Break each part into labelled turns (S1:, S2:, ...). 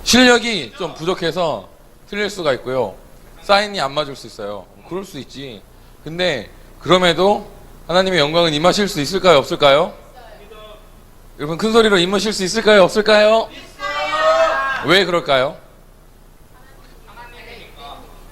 S1: 실력이 좀 부족해서 틀릴 수가 있고요. 사인이 안 맞을 수 있어요. 그럴 수 있지. 근데 그럼에도 하나님의 영광은 임하실 수 있을까요? 없을까요? 여러분 큰 소리로 임하실 수 있을까요? 없을까요? 왜 그럴까요?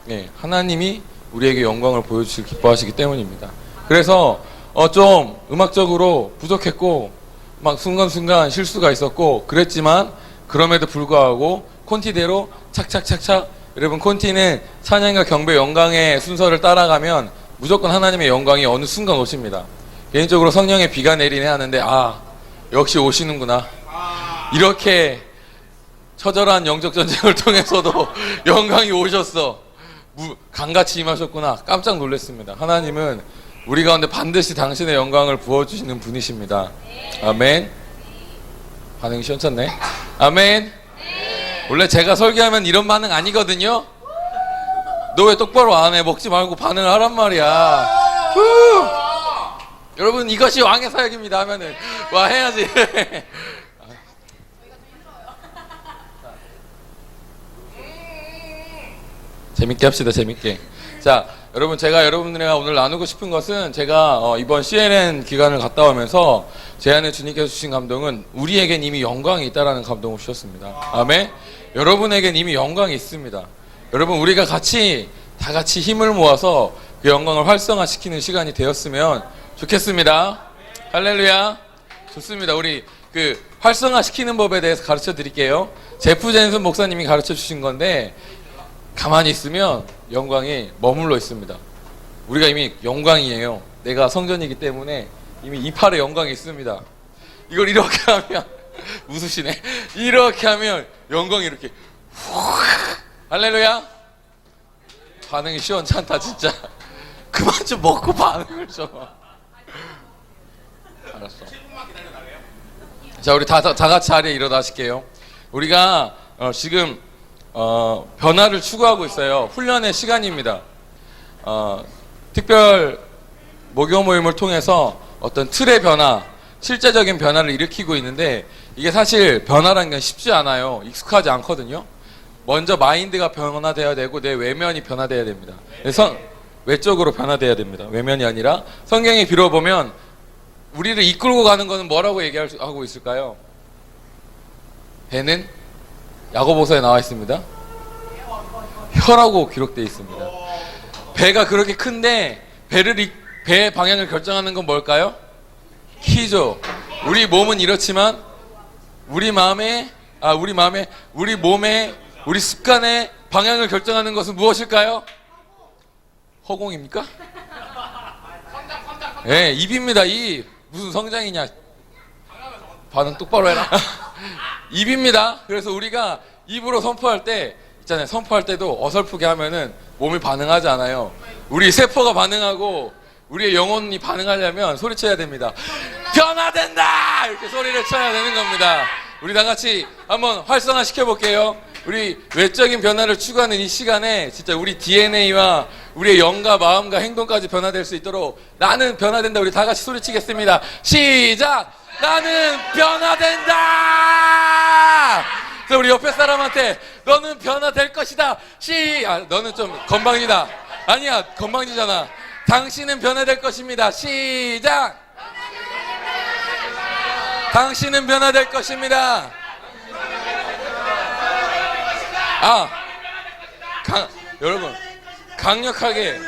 S1: 네, 하나님이 우리에게 영광을 보여주실 기뻐하시기 때문입니다. 그래서 좀 음악적으로 부족했고 막 순간순간 실수가 있었고 그랬지만 그럼에도 불구하고 콘티대로 착착착착, 여러분 콘티는 찬양과 경배 영광의 순서를 따라가면 무조건 하나님의 영광이 어느 순간 오십니다. 개인적으로 성령의 비가 내리네 하는데 역시 오시는구나. 이렇게 처절한 영적 전쟁을 통해서도 영광이 오셨어. 강같이 임하셨구나. 깜짝 놀랐습니다. 하나님은 우리 가운데 반드시 당신의 영광을 부어주시는 분이십니다. 아멘. 반응이 시원찮네. 아멘. 원래 제가 설교하면 이런 반응 아니거든요. 너 왜 똑바로 안 해? 먹지 말고 반응을 하란 말이야. 여러분 이것이 왕의 사역입니다 하면은 와 해야지. 재밌게 합시다. 재밌게. 자, 여러분 제가 여러분들과 오늘 나누고 싶은 것은 제가 이번 CNN 기간을 갔다 오면서 제 안에 주님께서 주신 감동은 우리에겐 이미 영광이 있다라는 감동을 주셨습니다. 아멘. 여러분에겐 이미 영광이 있습니다. 여러분 우리가 다 같이 힘을 모아서 그 영광을 활성화시키는 시간이 되었으면 좋겠습니다. 할렐루야. 좋습니다. 우리 그 활성화시키는 법에 대해서 가르쳐 드릴게요. 제프 젠슨 목사님이 가르쳐 주신 건데 가만히 있으면 영광이 머물러 있습니다. 우리가 이미 영광이에요. 내가 성전이기 때문에 이미 이 팔에 영광이 있습니다. 이걸 이렇게 하면 웃으시네. 이렇게 하면 영광이 이렇게 할렐루야. 반응이 시원찮다 진짜. 그만 좀 먹고 반응을 좀. 알았어. 자, 우리 다 같이 자리에 일어나실게요. 우리가 지금 변화를 추구하고 있어요. 훈련의 시간입니다. 특별 목요 모임을 통해서 어떤 틀의 변화, 실제적인 변화를 일으키고 있는데 이게 사실 변화라는 건 쉽지 않아요. 익숙하지 않거든요. 먼저 마인드가 변화돼야 되고 내 외면이 변화돼야 됩니다. 그래서 외적으로 변화돼야 됩니다. 외면이 아니라 성경에 빌어보면 우리를 이끌고 가는 것은 뭐라고 얘기하고 있을까요? 배는 야고보서에 나와 있습니다. 혀라고 기록되어 있습니다. 배가 그렇게 큰데 배의 방향을 결정하는 건 뭘까요? 키죠. 우리 몸은 이렇지만 우리 몸의 우리 습관의 방향을 결정하는 것은 무엇일까요? 허공입니까? 네, 입입니다. 입. 무슨 성장이냐. 반응 똑바로 해라. 입입니다. 그래서 우리가 입으로 선포할 때 있잖아요. 선포할 때도 어설프게 하면은 몸이 반응하지 않아요. 우리 세포가 반응하고 우리의 영혼이 반응하려면 소리쳐야 됩니다. 변화된다! 이렇게 소리를 쳐야 되는 겁니다. 우리 다 같이 한번 활성화 시켜볼게요. 우리 외적인 변화를 추구하는 이 시간에 진짜 우리 DNA와 우리의 영과 마음과 행동까지 변화될 수 있도록 나는 변화된다. 우리 다 같이 소리치겠습니다. 시작! 나는 변화된다! 그래서 우리 옆에 사람한테 너는 변화될 것이다. 너는 좀 건방지다. 아니야, 건방지잖아. 당신은 변화될 것입니다. 시작! 당신은 변화될 것입니다. 여러분 강력하게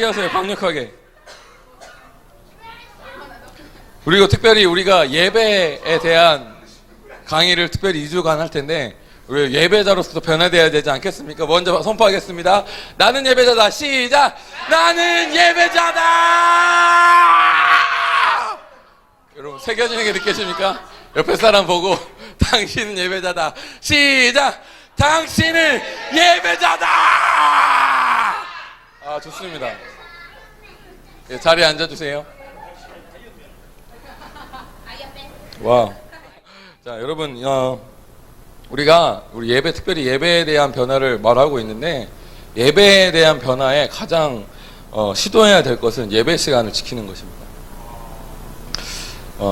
S1: 하세요. 강력하게. 그리고 특별히 우리가 예배에 대한 강의를 특별히 2주간 할 텐데 우리 예배자로서 변화되어야 되지 않겠습니까? 먼저 선포하겠습니다. 나는 예배자다. 시작! 나는 예배자다! 여러분 새겨지는 게 느껴집니까? 옆에 사람 보고 당신은 예배자다. 시작! 당신은 예배자다! 좋습니다. 예, 자리에 앉아주세요. 와. 자, 여러분, 우리가 우리 예배, 특별히 예배에 대한 변화를 말하고 있는데 예배에 대한 변화에 가장 시도해야 될 것은 예배 시간을 지키는 것입니다.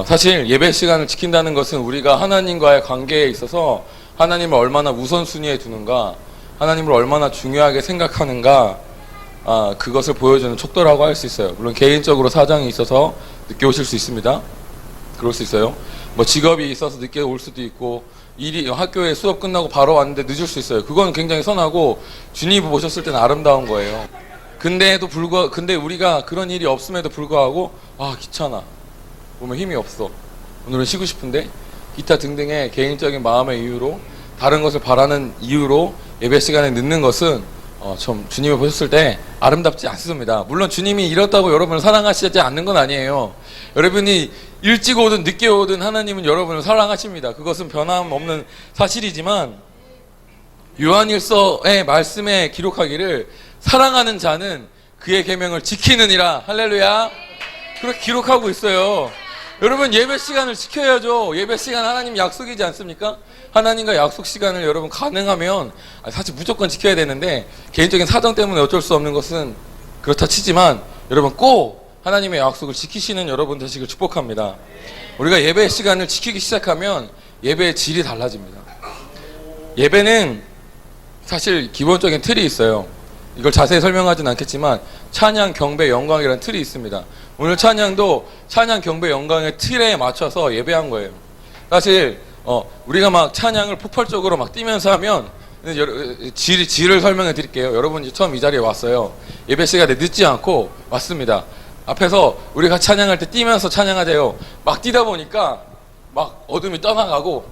S1: 사실 예배 시간을 지킨다는 것은 우리가 하나님과의 관계에 있어서 하나님을 얼마나 우선순위에 두는가, 하나님을 얼마나 중요하게 생각하는가, 그것을 보여주는 척도라고 할 수 있어요. 물론 개인적으로 사정이 있어서 늦게 오실 수 있습니다. 그럴 수 있어요. 뭐 직업이 있어서 늦게 올 수도 있고, 학교에 수업 끝나고 바로 왔는데 늦을 수 있어요. 그건 굉장히 선하고 주님 보셨을 때는 아름다운 거예요. 근데 우리가 그런 일이 없음에도 불구하고 귀찮아, 보면 힘이 없어, 오늘은 쉬고 싶은데, 기타 등등의 개인적인 마음의 이유로, 다른 것을 바라는 이유로 예배 시간에 늦는 것은 좀 주님을 보셨을 때 아름답지 않습니다. 물론 주님이 이렇다고 여러분을 사랑하시지 않는 건 아니에요. 여러분이 일찍 오든 늦게 오든 하나님은 여러분을 사랑하십니다. 그것은 변함없는 사실이지만, 요한일서의 말씀에 기록하기를 사랑하는 자는 그의 계명을 지키느니라. 할렐루야. 그렇게 기록하고 있어요. 여러분, 예배 시간을 지켜야죠. 예배 시간 하나님 약속이지 않습니까? 하나님과 약속 시간을 여러분 가능하면, 사실 무조건 지켜야 되는데 개인적인 사정 때문에 어쩔 수 없는 것은 그렇다 치지만, 여러분 꼭 하나님의 약속을 지키시는 여러분 되시길 축복합니다. 우리가 예배 시간을 지키기 시작하면 예배의 질이 달라집니다. 예배는 사실 기본적인 틀이 있어요. 이걸 자세히 설명하진 않겠지만 찬양, 경배, 영광이라는 틀이 있습니다. 오늘 찬양도 찬양, 경배, 영광의 틀에 맞춰서 예배한 거예요. 사실 우리가 막 찬양을 폭발적으로 막 뛰면서 하면, 질을 설명해 드릴게요. 여러분이 처음 이 자리에 왔어요. 예배 시간에 늦지 않고 왔습니다. 앞에서 우리가 찬양할 때 뛰면서 찬양하자요. 막 뛰다 보니까 막 어둠이 떠나가고,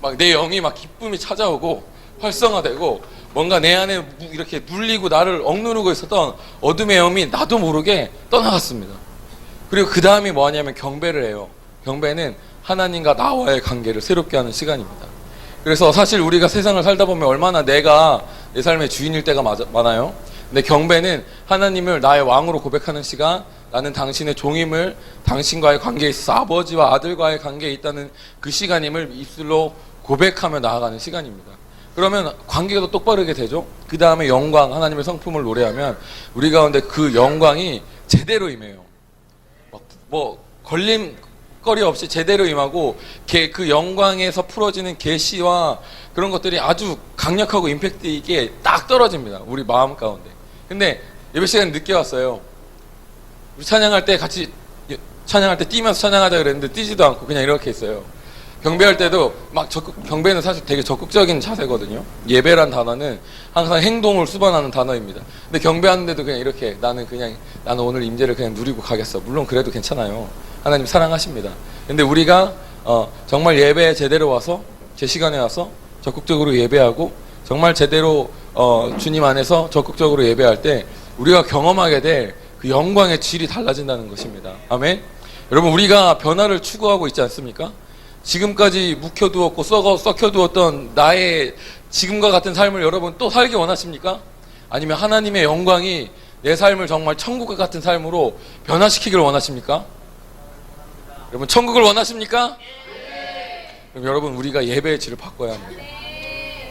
S1: 막 내 영이 막 기쁨이 찾아오고 활성화되고, 뭔가 내 안에 이렇게 눌리고 나를 억누르고 있었던 어둠의 영이 나도 모르게 떠나갔습니다. 그리고 그 다음이 뭐냐면 경배를 해요. 경배는 하나님과 나와의 관계를 새롭게 하는 시간입니다. 그래서 사실 우리가 세상을 살다 보면 얼마나 내가 내 삶의 주인일 때가 많아요. 근데 경배는 하나님을 나의 왕으로 고백하는 시간, 나는 당신의 종임을, 당신과의 관계에 있어서 아버지와 아들과의 관계에 있다는 그 시간임을 입술로 고백하며 나아가는 시간입니다. 그러면 관계가 더 똑바르게 되죠. 그 다음에 영광, 하나님의 성품을 노래하면 우리 가운데 그 영광이 제대로 임해요. 뭐 걸림거리 없이 제대로 임하고, 그 영광에서 풀어지는 계시와 그런 것들이 아주 강력하고 임팩트 있게 딱 떨어집니다. 우리 마음 가운데. 근데 예배 시간 늦게 왔어요. 우리 찬양할 때 뛰면서 찬양하자 그랬는데 뛰지도 않고 그냥 이렇게 있어요. 경배할 때도 경배는 사실 되게 적극적인 자세거든요. 예배란 단어는 항상 행동을 수반하는 단어입니다. 근데 경배하는데도 그냥 이렇게, 나는 오늘 임재를 그냥 누리고 가겠어. 물론 그래도 괜찮아요. 하나님 사랑하십니다. 근데 우리가 정말 예배에 제대로 와서, 제 시간에 와서 적극적으로 예배하고, 정말 제대로 주님 안에서 적극적으로 예배할 때 우리가 경험하게 될 그 영광의 질이 달라진다는 것입니다. 아멘. 여러분, 우리가 변화를 추구하고 있지 않습니까? 지금까지 묵혀두었고 썩혀두었던 나의 지금과 같은 삶을 여러분 또 살기 원하십니까? 아니면 하나님의 영광이 내 삶을 정말 천국과 같은 삶으로 변화시키기를 원하십니까? 여러분, 천국을 원하십니까? 그럼 여러분, 우리가 예배의 질을 바꿔야 합니다.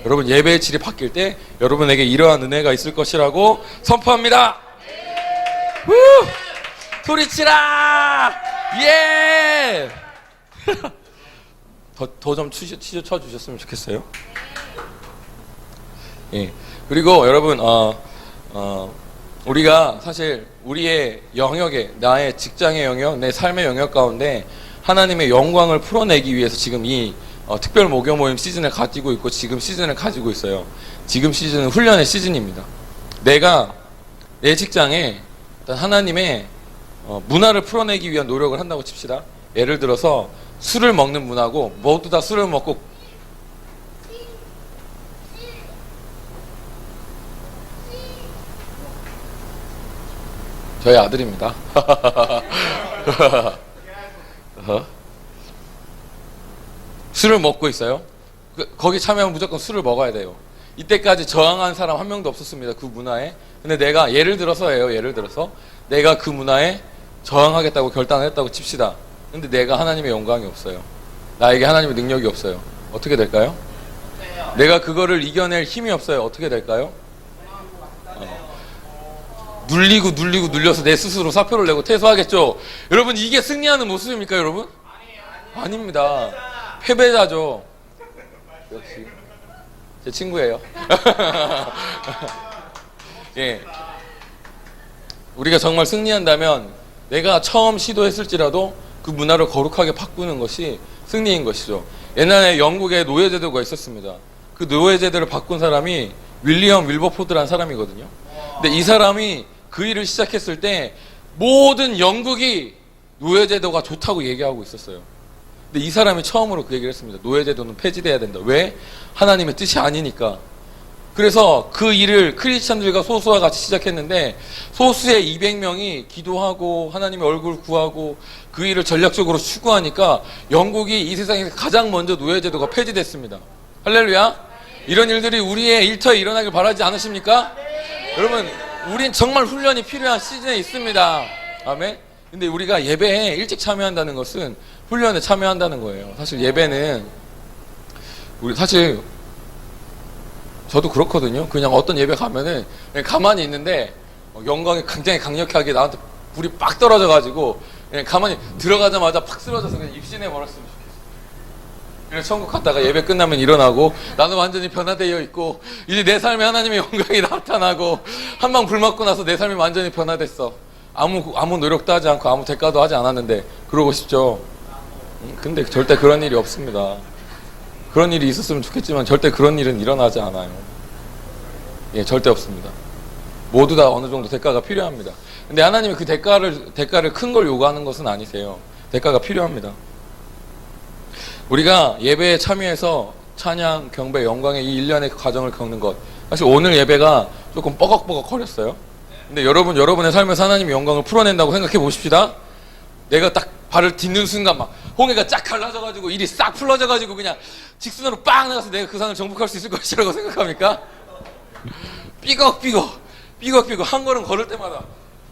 S1: 여러분, 예배의 질이 바뀔 때 여러분에게 이러한 은혜가 있을 것이라고 선포합니다. 소리치라! 예! 더 좀 쳐주셨으면 좋겠어요. 예. 그리고 여러분, 우리가 사실 우리의 영역에, 나의 직장의 영역, 내 삶의 영역 가운데 하나님의 영광을 풀어내기 위해서 지금 이 특별 목요 모임 시즌을 가지고 있고, 지금 시즌을 가지고 있어요. 지금 시즌은 훈련의 시즌입니다. 내가 내 직장에 어떤 하나님의 문화를 풀어내기 위한 노력을 한다고 칩시다. 예를 들어서 술을 먹는 문화고, 모두 다 술을 먹고 저희 아들입니다. 술을 먹고 있어요. 거기 참여하면 무조건 술을 먹어야 돼요. 이때까지 저항한 사람 한 명도 없었습니다. 그 문화에. 근데 내가 예를 들어서 내가 그 문화에 저항하겠다고 결단을 했다고 칩시다. 근데 내가 하나님의 영광이 없어요. 나에게 하나님의 능력이 없어요. 어떻게 될까요? 내가 그거를 이겨낼 힘이 없어요. 어떻게 될까요? 눌려서 내 스스로 사표를 내고 퇴소하겠죠. 여러분, 이게 승리하는 모습입니까, 여러분? 아닙니다. 패배자죠. 역시 제 친구예요. 예. 우리가 정말 승리한다면 내가 처음 시도했을지라도 그 문화를 거룩하게 바꾸는 것이 승리인 것이죠. 옛날에 영국에 노예제도가 있었습니다. 그 노예제도를 바꾼 사람이 윌리엄 윌버포드라는 사람이거든요. 근데 이 사람이 그 일을 시작했을 때 모든 영국이 노예제도가 좋다고 얘기하고 있었어요. 근데 이 사람이 처음으로 그 얘기를 했습니다. 노예제도는 폐지돼야 된다. 왜? 하나님의 뜻이 아니니까. 그래서 그 일을 크리스찬들과 소수와 같이 시작했는데 소수의 200명이 기도하고 하나님의 얼굴 구하고 그 일을 전략적으로 추구하니까 영국이 이 세상에서 가장 먼저 노예제도가 폐지됐습니다. 할렐루야. 이런 일들이 우리의 일터에 일어나길 바라지 않으십니까? 여러분, 우린 정말 훈련이 필요한 시즌에 있습니다. 아멘. 근데 우리가 예배에 일찍 참여한다는 것은 훈련에 참여한다는 거예요. 사실 예배는 사실 저도 그렇거든요. 그냥 어떤 예배 가면은 그냥 가만히 있는데 영광이 굉장히 강력하게 나한테 불이 빡 떨어져가지고 그냥 가만히 들어가자마자 팍 쓰러져서 그냥 입신해 버렸으면 좋겠어요. 그래서 천국 갔다가 예배 끝나면 일어나고 나는 완전히 변화되어 있고 이제 내 삶에 하나님의 영광이 나타나고 한 방 불 맞고 나서 내 삶이 완전히 변화됐어. 아무 노력도 하지 않고 아무 대가도 하지 않았는데 그러고 싶죠. 근데 절대 그런 일이 없습니다. 그런 일이 있었으면 좋겠지만 절대 그런 일은 일어나지 않아요. 예, 절대 없습니다. 모두 다 어느 정도 대가가 필요합니다. 근데 하나님이 그 대가를 큰 걸 요구하는 것은 아니세요. 대가가 필요합니다. 우리가 예배에 참여해서 찬양, 경배, 영광의 이 일련의 과정을 겪는 것. 사실 오늘 예배가 조금 뻐걱뻐걱 거렸어요. 근데 여러분의 삶에서 하나님의 영광을 풀어낸다고 생각해 보십시다. 내가 딱 발을 딛는 순간 막 홍해가 쫙 갈라져가지고 일이 싹 풀어져가지고 그냥 직선으로 빵 나가서 내가 그 산을 정복할 수 있을 것이라고 생각합니까? 삐걱삐걱 한 걸음 걸을 때마다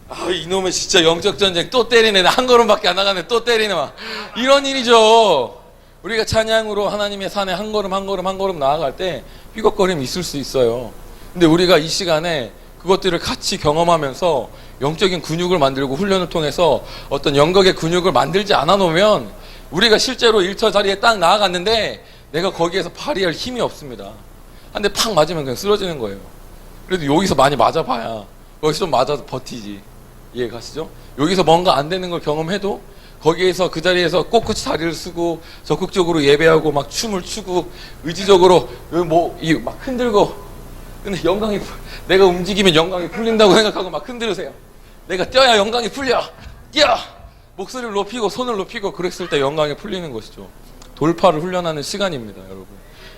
S1: 아, 이놈의 진짜 영적 전쟁 또 때리네. 나 한 걸음밖에 안 나가네. 또 때리네. 막 이런 일이죠. 우리가 찬양으로 하나님의 산에 한 걸음 나아갈 때 삐걱거림이 있을 수 있어요. 근데 우리가 이 시간에 그것들을 같이 경험하면서 영적인 근육을 만들고 훈련을 통해서 어떤 영적의 근육을 만들지 않아 놓으면 우리가 실제로 일터 자리에 딱 나아갔는데 내가 거기에서 발휘할 힘이 없습니다. 한 대 팍 맞으면 그냥 쓰러지는 거예요. 그래도 여기서 많이 맞아봐야 거기서 좀 맞아서 버티지. 이해 가시죠? 여기서 뭔가 안 되는 걸 경험해도 거기에서 그 자리에서 꼿꼿이 다리를 쓰고 적극적으로 예배하고 막 춤을 추고 의지적으로 막 흔들고 근데 영광이 내가 움직이면 영광이 풀린다고 생각하고 막 흔들으세요. 내가 뛰어야 영광이 풀려. 뛰어! 목소리를 높이고 손을 높이고 그랬을 때 영광이 풀리는 것이죠. 돌파를 훈련하는 시간입니다, 여러분.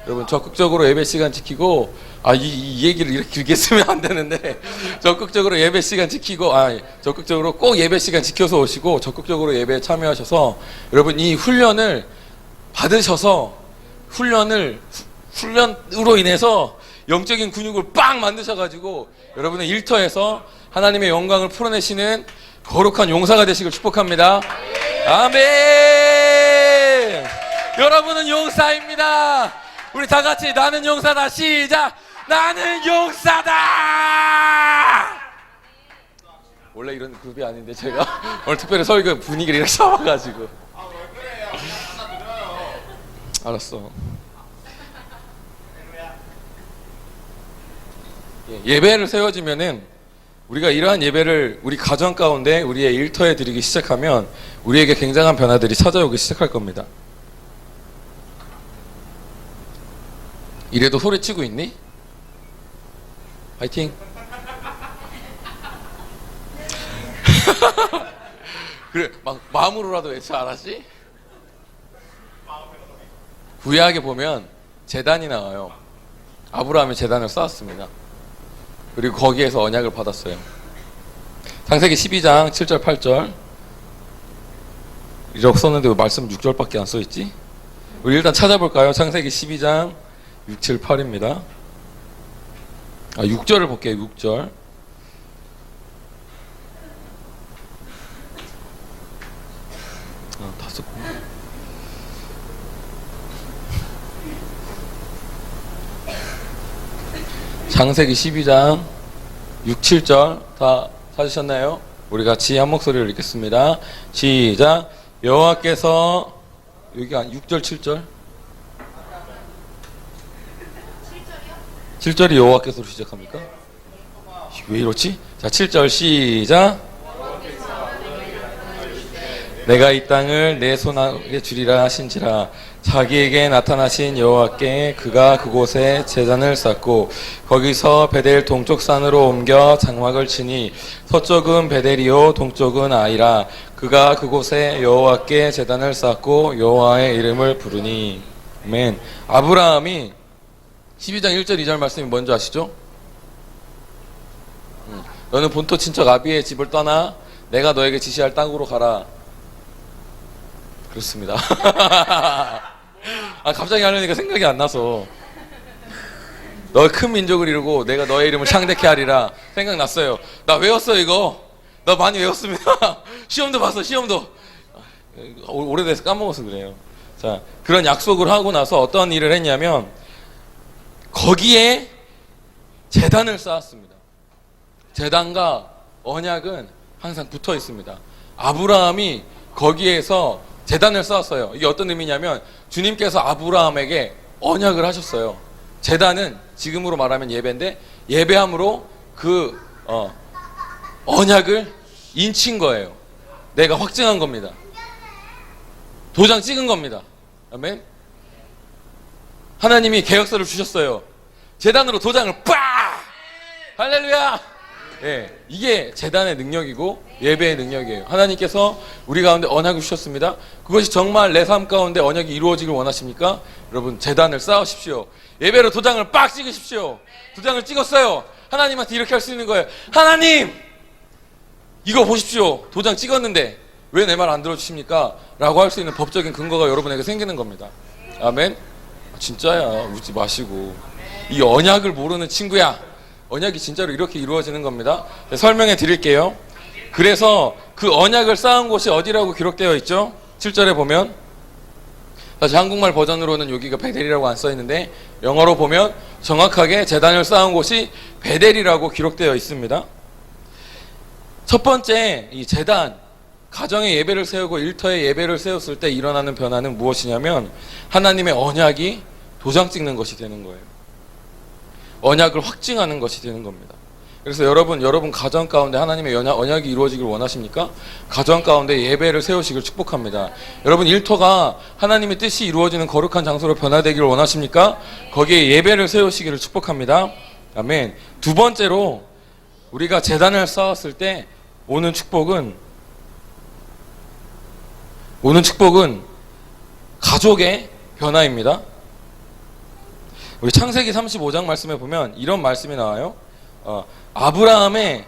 S1: 여러분 적극적으로 예배 시간 지키고 이 얘기를 이렇게 길게 쓰면 안 되는데 적극적으로 예배 시간 지키고 적극적으로 꼭 예배 시간 지켜서 오시고 적극적으로 예배에 참여하셔서 여러분 이 훈련을 받으셔서 훈련으로 인해서 영적인 근육을 빵 만드셔가지고 여러분의 일터에서 하나님의 영광을 풀어내시는 거룩한 용사가 되시길 축복합니다. 아멘. 여러분은 용사입니다. 우리 다 같이 나는 용사다. 시작. 나는 용사다. 원래 이런 그룹이 아닌데 제가 오늘 특별히 설교 분위기를 이렇게 잡아가지고. 알았어. 예배를 세워지면은 우리가 이러한 예배를 우리 가정 가운데 우리의 일터에 드리기 시작하면 우리에게 굉장한 변화들이 찾아오기 시작할 겁니다. 이래도 소리치고 있니? 파이팅! 그래, 막 마음으로라도 외쳐 알았지? 구약에 보면 제단이 나와요. 아브라함이 제단을 쌓았습니다. 그리고 거기에서 언약을 받았어요. 창세기 12장 7절 8절 이렇게 썼는데 왜 말씀 6절밖에 안 써있지? 우리 일단 찾아볼까요? 창세기 12장 6, 7, 8입니다. 6절을 볼게요. 6절. 다 썼구나. 창세기 12장 6, 7절 다 찾으셨나요? 우리 같이 한 목소리로 읽겠습니다. 시작. 여호와께서 여기가 6절 7절 7절이 여호와께서로 시작합니까? 왜 이렇지? 자 7절 시작. 내가 이 땅을 내 손에 주리라 하신지라. 자기에게 나타나신 여호와께 그가 그곳에 제단을 쌓고 거기서 베델 동쪽 산으로 옮겨 장막을 치니 서쪽은 베델이요 동쪽은 아이라. 그가 그곳에 여호와께 제단을 쌓고 여호와의 이름을 부르니. 아멘. 아브라함이 12장 1절 2절 말씀이 뭔지 아시죠? 너는 본토 친척 아비의 집을 떠나 내가 너에게 지시할 땅으로 가라. 그렇습니다. 갑자기 하려니까 생각이 안 나서. 너의 큰 민족을 이루고 내가 너의 이름을 창대케 하리라. 생각났어요. 나 외웠어 이거. 나 많이 외웠습니다. 시험도 봤어. 시험도. 오래돼서 까먹어서 그래요. 자, 그런 약속을 하고 나서 어떤 일을 했냐면 거기에 제단을 쌓았습니다. 제단과 언약은 항상 붙어 있습니다. 아브라함이 거기에서 제단을 쌓았어요. 이게 어떤 의미냐면 주님께서 아브라함에게 언약을 하셨어요. 제단은 지금으로 말하면 예배인데 예배함으로 그 언약을 인친 거예요. 내가 확증한 겁니다. 도장 찍은 겁니다. 아멘. 하나님이 계약서를 주셨어요. 제단으로 도장을 빡! 할렐루야! 예, 이게 제단의 능력이고 예배의 능력이에요. 하나님께서 우리 가운데 언약을 주셨습니다. 그것이 정말 내 삶 가운데 언약이 이루어지길 원하십니까? 여러분 제단을 쌓으십시오. 예배로 도장을 빡 찍으십시오. 도장을 찍었어요. 하나님한테 이렇게 할 수 있는 거예요. 하나님! 이거 보십시오. 도장 찍었는데 왜 내 말 안 들어주십니까? 라고 할 수 있는 법적인 근거가 여러분에게 생기는 겁니다. 아멘? 진짜야. 웃지 마시고. 이 언약을 모르는 친구야. 언약이 진짜로 이렇게 이루어지는 겁니다. 설명해 드릴게요. 그래서 그 언약을 쌓은 곳이 어디라고 기록되어 있죠? 7절에 보면 다시 한국말 버전으로는 여기가 베델이라고 안 써 있는데 영어로 보면 정확하게 제단을 쌓은 곳이 베델이라고 기록되어 있습니다. 첫 번째 이 제단, 가정의 예배를 세우고 일터의 예배를 세웠을 때 일어나는 변화는 무엇이냐면 하나님의 언약이 도장 찍는 것이 되는 거예요. 언약을 확증하는 것이 되는 겁니다. 그래서 여러분 가정 가운데 하나님의 언약이 이루어지길 원하십니까? 가정 가운데 예배를 세우시길 축복합니다. 여러분 일터가 하나님의 뜻이 이루어지는 거룩한 장소로 변화되기를 원하십니까? 거기에 예배를 세우시기를 축복합니다. 아멘. 두 번째로 우리가 제단을 쌓았을 때 오는 축복은 가족의 변화입니다. 우리 창세기 35장 말씀에 보면 이런 말씀이 나와요. 아브라함의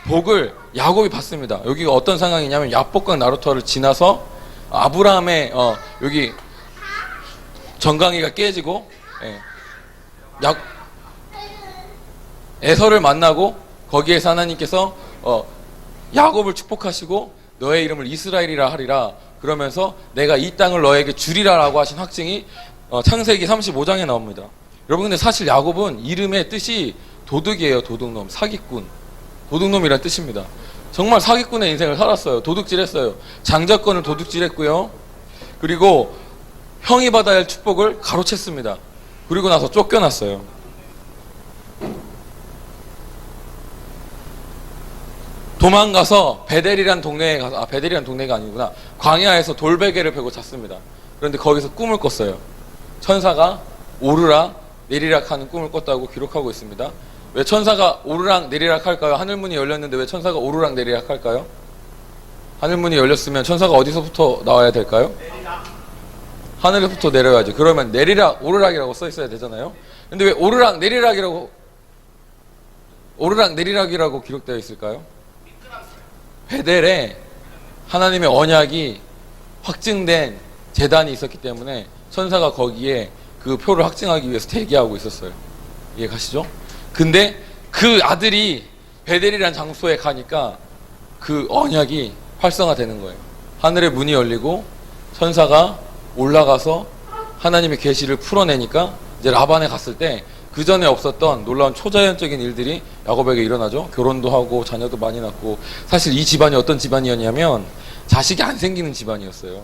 S1: 복을 야곱이 받습니다. 여기가 어떤 상황이냐면 야복강 나루터를 지나서 아브라함의 여기 정강이가 깨지고 에서를 만나고 거기에서 하나님께서 야곱을 축복하시고 너의 이름을 이스라엘이라 하리라. 그러면서 내가 이 땅을 너에게 주리라 라고 하신 확증이 창세기 35장에 나옵니다. 여러분 근데 사실 야곱은 이름의 뜻이 도둑이에요. 도둑놈, 사기꾼. 도둑놈이란 뜻입니다. 정말 사기꾼의 인생을 살았어요. 도둑질했어요. 장자권을 도둑질했고요. 그리고 형이 받아야 할 축복을 가로챘습니다. 그리고 나서 쫓겨났어요. 도망가서 베델이란 동네에 가서 베델이란 동네가 아니구나. 광야에서 돌베개를 베고 잤습니다. 그런데 거기서 꿈을 꿨어요. 천사가 오르락 내리락 하는 꿈을 꿨다고 기록하고 있습니다. 왜 천사가 오르락 내리락 할까요? 하늘문이 열렸는데 왜 천사가 오르락 내리락 할까요? 하늘문이 열렸으면 천사가 어디서부터 나와야 될까요? 하늘에서부터 내려야죠. 그러면 내리락 오르락이라고 써 있어야 되잖아요. 근데 왜 오르락 내리락이라고 기록되어 있을까요? 베델에 하나님의 언약이 확증된 제단이 있었기 때문에 천사가 거기에 그 표를 확증하기 위해서 대기하고 있었어요. 이해 가시죠? 근데 그 아들이 베델이라는 장소에 가니까 그 언약이 활성화되는 거예요. 하늘의 문이 열리고 천사가 올라가서 하나님의 계시를 풀어내니까 이제 라반에 갔을 때 그 전에 없었던 놀라운 초자연적인 일들이 야곱에게 일어나죠. 결혼도 하고 자녀도 많이 낳고. 사실 이 집안이 어떤 집안이었냐면 자식이 안 생기는 집안이었어요.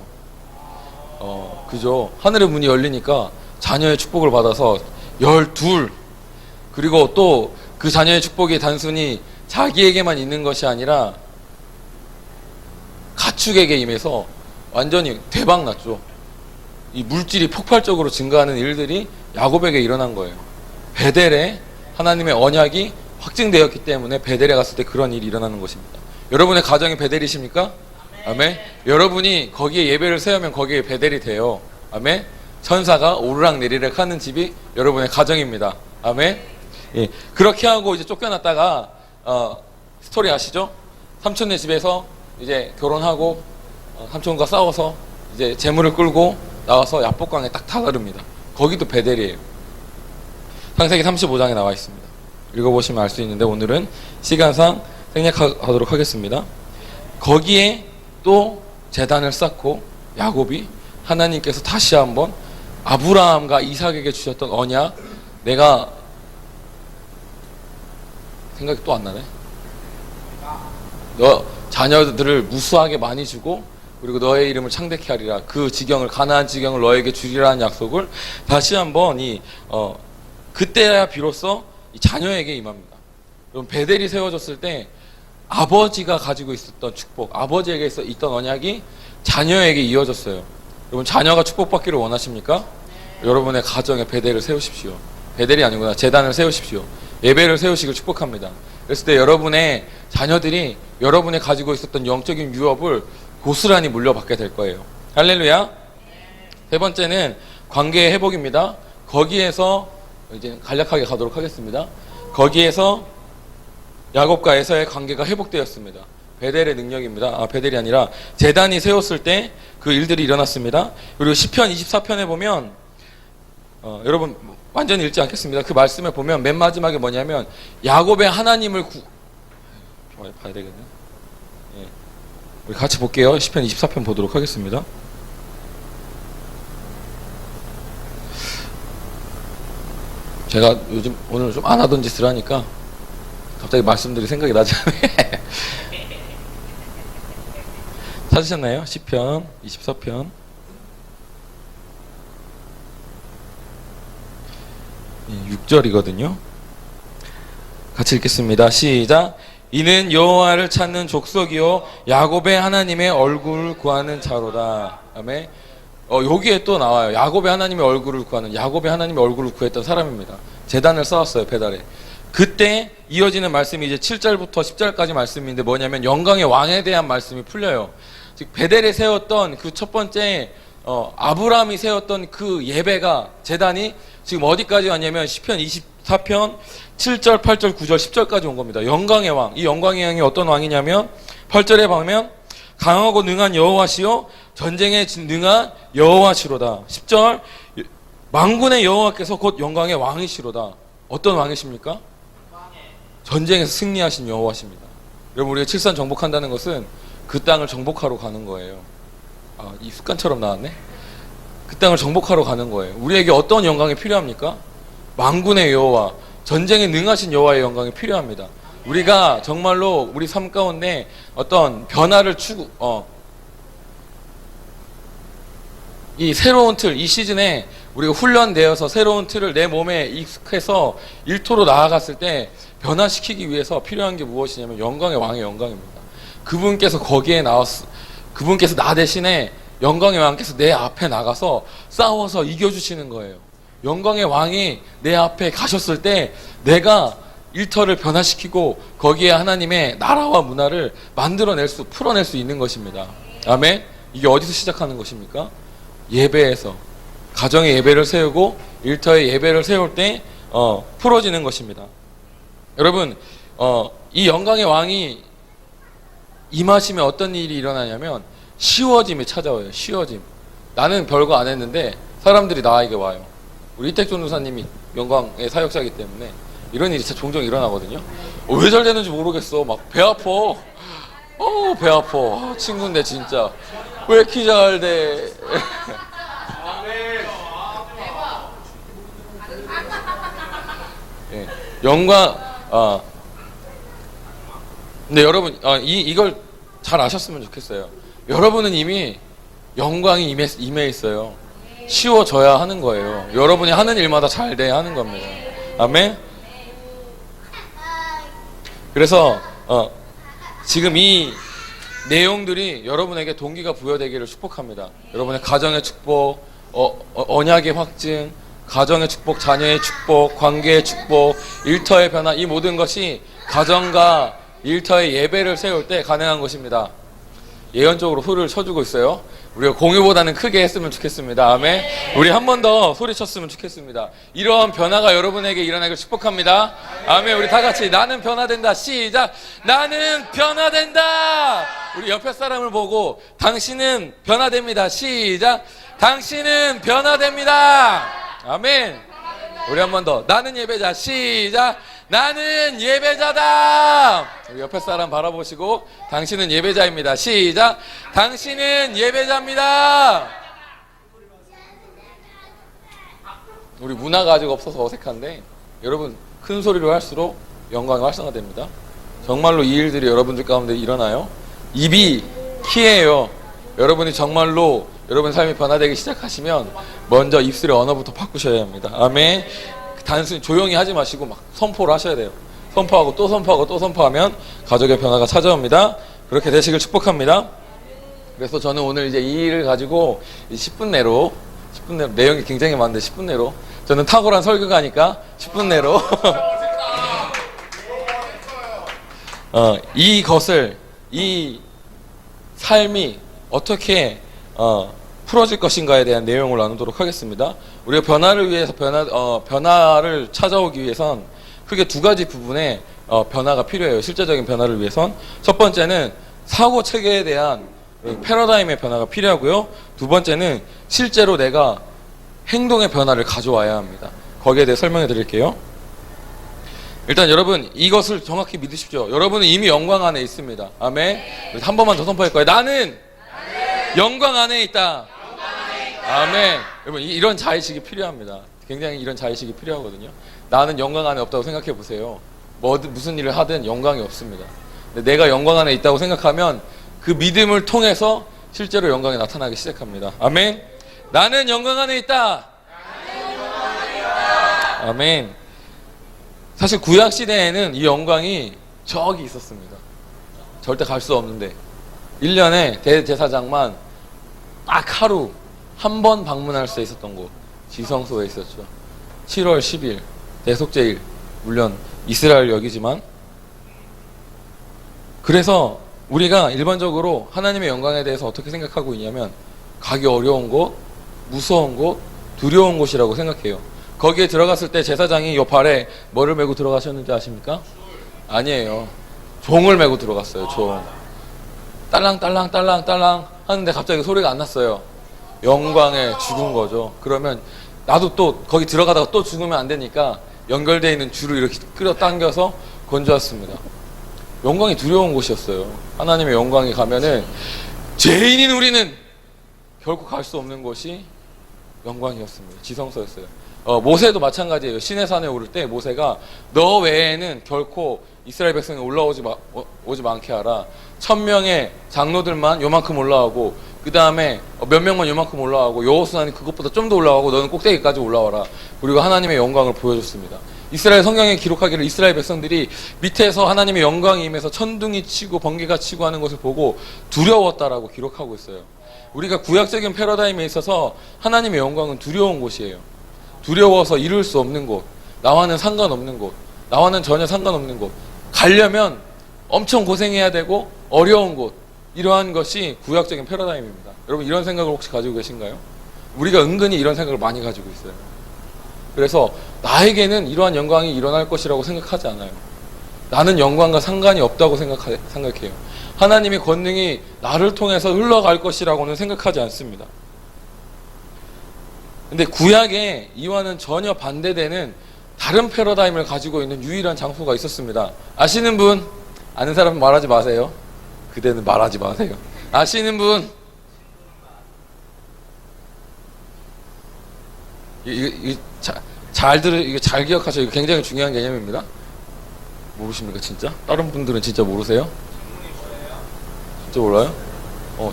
S1: 그죠. 하늘의 문이 열리니까 자녀의 축복을 받아서 12. 그리고 또 그 자녀의 축복이 단순히 자기에게만 있는 것이 아니라 가축에게 임해서 완전히 대박 났죠. 이 물질이 폭발적으로 증가하는 일들이 야곱에게 일어난 거예요. 베델에 하나님의 언약이 확증되었기 때문에 베델에 갔을 때 그런 일이 일어나는 것입니다. 여러분의 가정이 베델이십니까? 아멘. 여러분이 거기에 예배를 세우면 거기에 베델이 돼요. 아멘. 천사가 오르락 내리락 하는 집이 여러분의 가정입니다. 아멘. 예. 그렇게 하고 이제 쫓겨났다가 스토리 아시죠? 삼촌네 집에서 이제 결혼하고 삼촌과 싸워서 이제 재물을 끌고 나와서 야복강에 딱 다다릅니다. 거기도 베델이에요. 창세기 35장에 나와 있습니다. 읽어보시면 알 수 있는데 오늘은 시간상 생략하도록 하겠습니다. 거기에 또 제단을 쌓고 야곱이 하나님께서 다시 한번 아브라함과 이삭에게 주셨던 언약, 내가 생각이 또 안 나네. 너 자녀들을 무수하게 많이 주고 그리고 너의 이름을 창대케 하리라. 그 지경을, 가나안 지경을 너에게 주리라는 약속을 다시 한번 그때야 비로소 이 자녀에게 임합니다. 여러분, 베델이 세워졌을 때 아버지가 가지고 있었던 축복, 아버지에게 있던 언약이 자녀에게 이어졌어요. 여러분, 자녀가 축복받기를 원하십니까? 여러분의 가정에 베델을 세우십시오. 베델이 아니구나. 제단을 세우십시오. 예배를 세우시길 축복합니다. 그랬을 때 여러분의 자녀들이 여러분이 가지고 있었던 영적인 유업을 고스란히 물려받게 될 거예요. 할렐루야. 세 번째는 관계의 회복입니다. 거기에서 이제 간략하게 가도록 하겠습니다. 거기에서 야곱과 에서의 관계가 회복되었습니다. 베델의 능력입니다. 베델이 아니라 제단이 세웠을 때 그 일들이 일어났습니다. 그리고 시편 24편에 보면 여러분 완전히 읽지 않겠습니다. 그 말씀에 보면 맨 마지막에 뭐냐면 야곱의 하나님을 봐야 되겠네. 예. 우리 같이 볼게요. 시편 24편 보도록 하겠습니다. 제가 요즘 오늘 좀 안 하던 짓을 하니까 갑자기 말씀들이 생각이 나지 않아요. 찾으셨나요? 시편 24편 6절이거든요. 같이 읽겠습니다. 시작. 이는 여호와를 찾는 족속이요 야곱의 하나님의 얼굴을 구하는 자로다. 아멘. 여기에 또 나와요. 야곱의 하나님의 얼굴을 구하는, 야곱의 하나님의 얼굴을 구했던 사람입니다. 제단을 쌓았어요. 베델에. 그때 이어지는 말씀이 이제 7절부터 10절까지 말씀인데 뭐냐면 영광의 왕에 대한 말씀이 풀려요. 즉 베델에 세웠던 그 첫 번째 아브라함이 세웠던 그 예배가, 제단이 지금 어디까지 왔냐면 시편 24편 7절, 8절, 9절, 10절까지 온 겁니다. 영광의 왕. 이 영광의 왕이 어떤 왕이냐면 8절에 보면 강하고 능한 여호와시요 전쟁에 능한 여호와시로다. 10절 만군의 여호와께서 곧 영광의 왕이시로다. 어떤 왕이십니까? 전쟁에서 승리하신 여호와십니다. 여러분, 우리가 칠산 정복한다는 것은 그 땅을 정복하러 가는 거예요. 이 습관처럼 나왔네. 그 땅을 정복하러 가는 거예요. 우리에게 어떤 영광이 필요합니까? 만군의 여호와, 전쟁에 능하신 여호와의 영광이 필요합니다. 우리가 정말로 우리 삶 가운데 어떤 변화를 이 새로운 틀, 이 시즌에 우리가 훈련되어서 새로운 틀을 내 몸에 익숙해서 일토로 나아갔을 때 변화시키기 위해서 필요한 게 무엇이냐면 영광의 왕의 영광입니다. 그분께서 그분께서 나 대신에 영광의 왕께서 내 앞에 나가서 싸워서 이겨주시는 거예요. 영광의 왕이 내 앞에 가셨을 때 내가 일터를 변화시키고 거기에 하나님의 나라와 문화를 풀어낼 수 있는 것입니다. 아멘. 이게 어디서 시작하는 것입니까? 예배에서. 가정의 예배를 세우고 일터의 예배를 세울 때 풀어지는 것입니다. 여러분, 이 영광의 왕이 임하시면 어떤 일이 일어나냐면 쉬워짐이 찾아와요. 쉬워짐. 나는 별거 안 했는데 사람들이 나에게 와요. 우리 이택 전도사님이 영광의 사역자이기 때문에 이런 일이 진짜 종종 일어나거든요. 왜 잘 되는지 모르겠어. 막 배 아파. 배 아파. 친구인데 진짜 왜 이렇게 잘 돼. 영광, 근데 여러분, 이걸 잘 아셨으면 좋겠어요. 여러분은 이미 영광이 임해 있어요. 쉬워져야 하는 거예요. 여러분이 하는 일마다 잘 돼야 하는 겁니다. 아멘? 그래서, 지금 이 내용들이 여러분에게 동기가 부여되기를 축복합니다. 여러분의 가정의 축복, 언약의 확증, 가정의 축복, 자녀의 축복, 관계의 축복, 일터의 변화, 이 모든 것이 가정과 일터의 예배를 세울 때 가능한 것입니다. 예언적으로 소리를 쳐주고 있어요. 우리가 공유보다는 크게 했으면 좋겠습니다. 아멘. 우리 한 번 더 소리쳤으면 좋겠습니다. 이러한 변화가 여러분에게 일어나길 축복합니다. 아멘. 우리 다 같이 나는 변화된다. 시작. 나는 변화된다. 우리 옆에 사람을 보고 당신은 변화됩니다. 시작. 당신은 변화됩니다. 아멘. 우리 한 번 더. 나는 예배자. 시작. 나는 예배자다. 우리 옆에 사람 바라보시고 당신은 예배자입니다. 시작. 당신은 예배자입니다. 우리 문화가 아직 없어서 어색한데 여러분 큰 소리로 할수록 영광이 활성화됩니다. 정말로 이 일들이 여러분들 가운데 일어나요. 입이 키예요. 여러분이 정말로 여러분 삶이 변화되기 시작하시면 먼저 입술의 언어부터 바꾸셔야 합니다. 아멘. 단순히 조용히 하지 마시고 막 선포를 하셔야 돼요. 선포하고 또 선포하고 또 선포하면 가족의 변화가 찾아옵니다. 그렇게 되시길 축복합니다. 그래서 저는 오늘 이제 이 일을 가지고 10분 내로 내용이 굉장히 많은데 10분 내로 저는 탁월한 설교가니까 10분 내로 이것을 이 삶이 어떻게 풀어질 것인가에 대한 내용을 나누도록 하겠습니다. 우리가 변화를 위해서 변화를 찾아오기 위해선 크게 두 가지 부분의 변화가 필요해요. 실제적인 변화를 위해선 첫 번째는 사고 체계에 대한 패러다임의 변화가 필요하고요. 두 번째는 실제로 내가 행동의 변화를 가져와야 합니다. 거기에 대해 설명해 드릴게요. 일단 여러분 이것을 정확히 믿으십시오. 여러분은 이미 영광 안에 있습니다. 아멘. 한 번만 더 선포할 거예요. 나는 영광 안에 있다. 아멘. 여러분 이런 자의식이 필요합니다. 굉장히 이런 자의식이 필요하거든요. 나는 영광 안에 없다고 생각해 보세요. 무슨 일을 하든 영광이 없습니다. 근데 내가 영광 안에 있다고 생각하면 그 믿음을 통해서 실제로 영광이 나타나기 시작합니다. 아멘. 나는 영광 안에 있다. 아멘. 사실 구약 시대에는 이 영광이 저기 있었습니다. 절대 갈 수 없는데 1년에 대제사장만 딱 하루 한 번 방문할 수 있었던 곳 지성소에 있었죠. 7월 10일 대속제일, 물론 이스라엘 역이지만, 그래서 우리가 일반적으로 하나님의 영광에 대해서 어떻게 생각하고 있냐면 가기 어려운 곳, 무서운 곳, 두려운 곳이라고 생각해요. 거기에 들어갔을 때 제사장이 요 발에 뭐를 메고 들어가셨는지 아십니까? 아니에요. 종을 메고 들어갔어요. 종. 딸랑딸랑딸랑딸랑 하는데 갑자기 소리가 안 났어요. 영광에 죽은 거죠. 그러면 나도 또 거기 들어가다가 또 죽으면 안 되니까 연결되어 있는 줄을 이렇게 끌어당겨서 건져왔습니다. 영광이 두려운 곳이었어요. 하나님의 영광이 가면은 죄인인 우리는 결코 갈 수 없는 곳이 영광이었습니다. 지성소였어요. 모세도 마찬가지예요. 시내산에 오를 때 모세가 너 외에는 결코 이스라엘 백성이 오지 않게 하라. 1000명의 장로들만 요만큼 올라가고 그 다음에 몇 명만 요만큼 올라가고 여호수아는 그것보다 좀 더 올라가고 너는 꼭대기까지 올라와라. 그리고 하나님의 영광을 보여줬습니다. 이스라엘 성경에 기록하기를 이스라엘 백성들이 밑에서 하나님의 영광이 임해서 천둥이 치고 번개가 치고 하는 것을 보고 두려웠다라고 기록하고 있어요. 우리가 구약적인 패러다임에 있어서 하나님의 영광은 두려운 곳이에요. 두려워서 이룰 수 없는 곳, 나와는 상관없는 곳, 나와는 전혀 상관없는 곳, 가려면 엄청 고생해야 되고 어려운 곳, 이러한 것이 구약적인 패러다임입니다. 여러분 이런 생각을 혹시 가지고 계신가요? 우리가 은근히 이런 생각을 많이 가지고 있어요. 그래서 나에게는 이러한 영광이 일어날 것이라고 생각하지 않아요. 나는 영광과 상관이 없다고 생각해요. 하나님의 권능이 나를 통해서 흘러갈 것이라고는 생각하지 않습니다. 근데 구약에 이와는 전혀 반대되는 다른 패러다임을 가지고 있는 유일한 장소가 있었습니다. 아시는 분? 아는 사람은 말하지 마세요. 그대는 말하지 마세요. 아시는 분? 이게 잘 기억하셔요. 이거 굉장히 중요한 개념입니다. 모르십니까, 진짜? 다른 분들은 진짜 모르세요? 진짜 몰라요?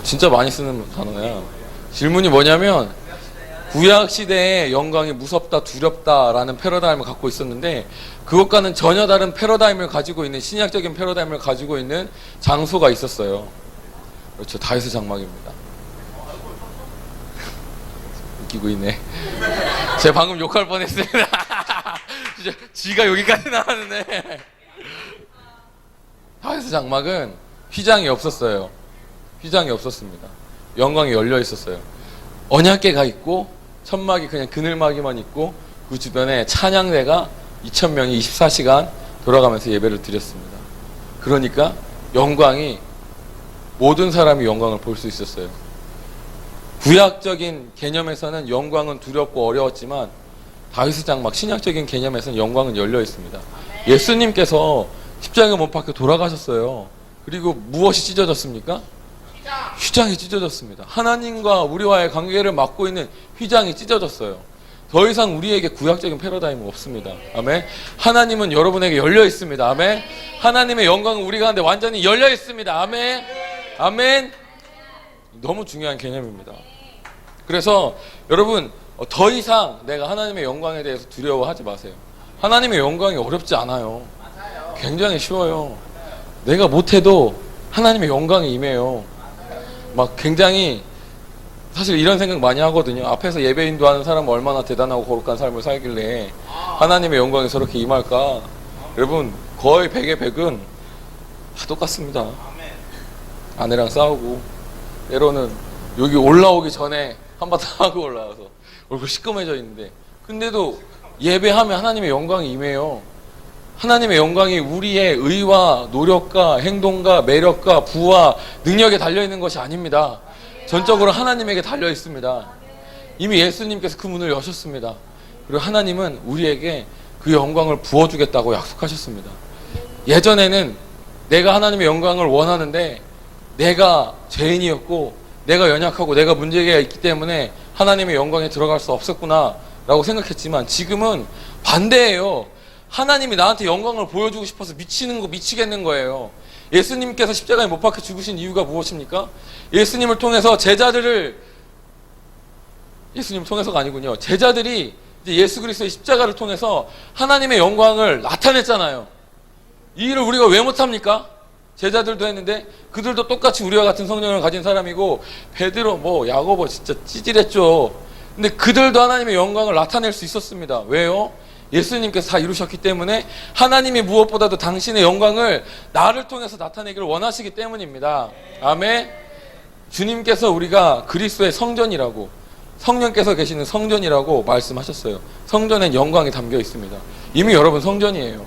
S1: 진짜 많이 쓰는 단어야. 질문이 뭐냐면, 구약 시대에 영광이 무섭다, 두렵다라는 패러다임을 갖고 있었는데, 그것과는 전혀 다른 패러다임을 가지고 있는, 신약적인 패러다임을 가지고 있는 장소가 있었어요. 그렇죠. 다윗의 장막입니다. 웃기고 있네. 제가 방금 욕할 뻔했습니다. 진짜 지가 여기까지 나왔는데. 다윗의 장막은 휘장이 없었어요. 휘장이 없었습니다. 영광이 열려 있었어요. 언약궤가 있고 천막이 그냥 그늘막이만 있고 그 주변에 찬양대가 2,000명이 24시간 돌아가면서 예배를 드렸습니다. 그러니까 영광이, 모든 사람이 영광을 볼 수 있었어요. 구약적인 개념에서는 영광은 두렵고 어려웠지만 다윗의 장막, 신약적인 개념에서는 영광은 열려 있습니다. 예수님께서 십자가 못 박혀 돌아가셨어요. 그리고 무엇이 찢어졌습니까? 휘장이 찢어졌습니다. 하나님과 우리와의 관계를 막고 있는 휘장이 찢어졌어요. 더 이상 우리에게 구약적인 패러다임은 없습니다. 아멘. 하나님은 여러분에게 열려 있습니다. 아멘. 하나님의 영광은 우리 가운데 완전히 열려 있습니다. 아멘. 아멘. 너무 중요한 개념입니다. 그래서 여러분, 더 이상 내가 하나님의 영광에 대해서 두려워하지 마세요. 하나님의 영광이 어렵지 않아요. 굉장히 쉬워요. 내가 못해도 하나님의 영광이 임해요. 막 굉장히, 사실 이런 생각 많이 하거든요. 앞에서 예배 인도하는 사람은 얼마나 대단하고 거룩한 삶을 살길래 하나님의 영광이 저렇게 임할까. 여러분, 거의 100의 100은 다 똑같습니다. 아내랑 싸우고, 때로는 여기 올라오기 전에 한바탕 하고 올라와서 얼굴 시꺼매져 있는데, 근데도 예배하면 하나님의 영광이 임해요. 하나님의 영광이 우리의 의와 노력과 행동과 매력과 부와 능력에 달려있는 것이 아닙니다. 전적으로 하나님에게 달려있습니다. 이미 예수님께서 그 문을 여셨습니다. 그리고 하나님은 우리에게 그 영광을 부어주겠다고 약속하셨습니다. 예전에는 내가 하나님의 영광을 원하는데 내가 죄인이었고 내가 연약하고 내가 문제가 있기 때문에 하나님의 영광에 들어갈 수 없었구나 라고 생각했지만, 지금은 반대예요. 하나님이 나한테 영광을 보여주고 싶어서 미치겠는 거예요. 예수님께서 십자가에 못 박혀 죽으신 이유가 무엇입니까? 예수님을 통해서 예수님을 통해서가 아니군요. 제자들이 이제 예수 그리스도의 십자가를 통해서 하나님의 영광을 나타냈잖아요. 이 일을 우리가 왜 못합니까? 제자들도 했는데 그들도 똑같이 우리와 같은 성령을 가진 사람이고, 베드로 야고보 진짜 찌질했죠. 근데 그들도 하나님의 영광을 나타낼 수 있었습니다. 왜요? 예수님께서 다 이루셨기 때문에, 하나님이 무엇보다도 당신의 영광을 나를 통해서 나타내기를 원하시기 때문입니다. 아멘. 주님께서 우리가 그리스도의 성전이라고, 성령께서 계시는 성전이라고 말씀하셨어요. 성전엔 영광이 담겨 있습니다. 이미 여러분 성전이에요.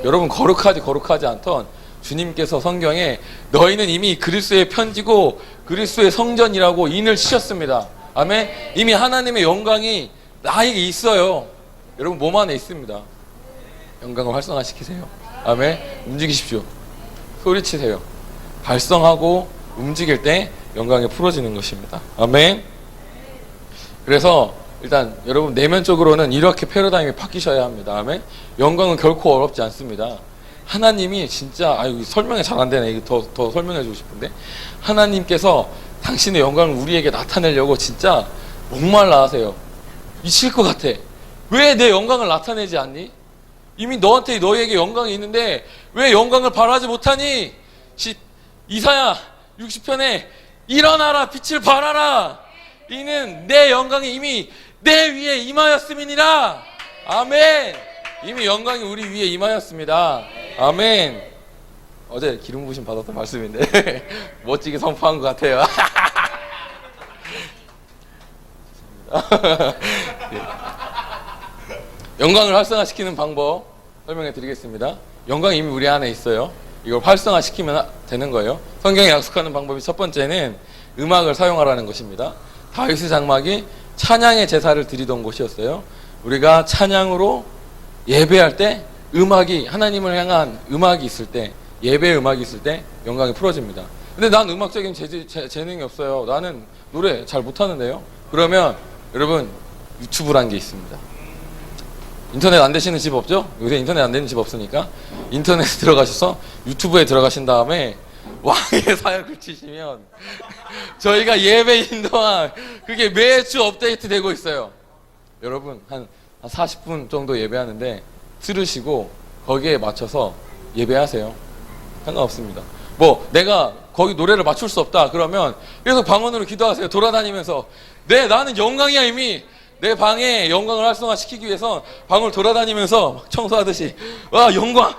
S1: 여러분 거룩하지 않던 주님께서 성경에 너희는 이미 그리스도의 편지고 그리스도의 성전이라고 인을 치셨습니다. 아멘. 이미 하나님의 영광이 나에게 있어요. 여러분 몸 안에 있습니다. 영광을 활성화시키세요. 아멘. 움직이십시오. 소리치세요. 발성하고 움직일 때 영광이 풀어지는 것입니다. 아멘. 그래서 일단 여러분 내면적으로는 이렇게 패러다임이 바뀌셔야 합니다. 아멘. 영광은 결코 어렵지 않습니다. 하나님이 진짜, 설명이 잘 안 되네. 이거 더 설명해 주고 싶은데, 하나님께서 당신의 영광을 우리에게 나타내려고 진짜 목말라 하세요. 미칠 것 같아. 왜 내 영광을 나타내지 않니? 이미 너에게 영광이 있는데 왜 영광을 발하지 못하니? 이사야 60편에 일어나라, 빛을 발하라, 이는 내 영광이 이미 내 위에 임하였음이니라. 아멘. 이미 영광이 우리 위에 임하였습니다. 아멘. 어제 기름 부으심 받았던 말씀인데 멋지게 선포한 것 같아요. 영광을 활성화시키는 방법 설명해 드리겠습니다. 영광이 이미 우리 안에 있어요. 이걸 활성화시키면 되는 거예요. 성경이 약속하는 방법이 첫 번째는 음악을 사용하라는 것입니다. 다윗의 장막이 찬양의 제사를 드리던 곳이었어요. 우리가 찬양으로 예배할 때 음악이, 하나님을 향한 음악이 있을 때, 예배의 음악이 있을 때 영광이 풀어집니다. 근데 난 음악적인 재능이 없어요. 나는 노래 잘 못하는데요. 그러면 여러분 유튜브라는 게 있습니다. 인터넷 안 되시는 집 없죠? 요새 인터넷 안 되는 집 없으니까 인터넷에 들어가셔서 유튜브에 들어가신 다음에 왕의 사역을 치시면 저희가 예배인 동안 그게 매주 업데이트 되고 있어요. 여러분 한 40분 정도 예배하는데 들으시고 거기에 맞춰서 예배하세요. 상관없습니다. 뭐 내가 거기 노래를 맞출 수 없다 그러면 계속 방언으로 기도하세요. 돌아다니면서 나는 영광이야. 이미 내 방에 영광을 활성화시키기 위해서 방을 돌아다니면서 막 청소하듯이 와 영광을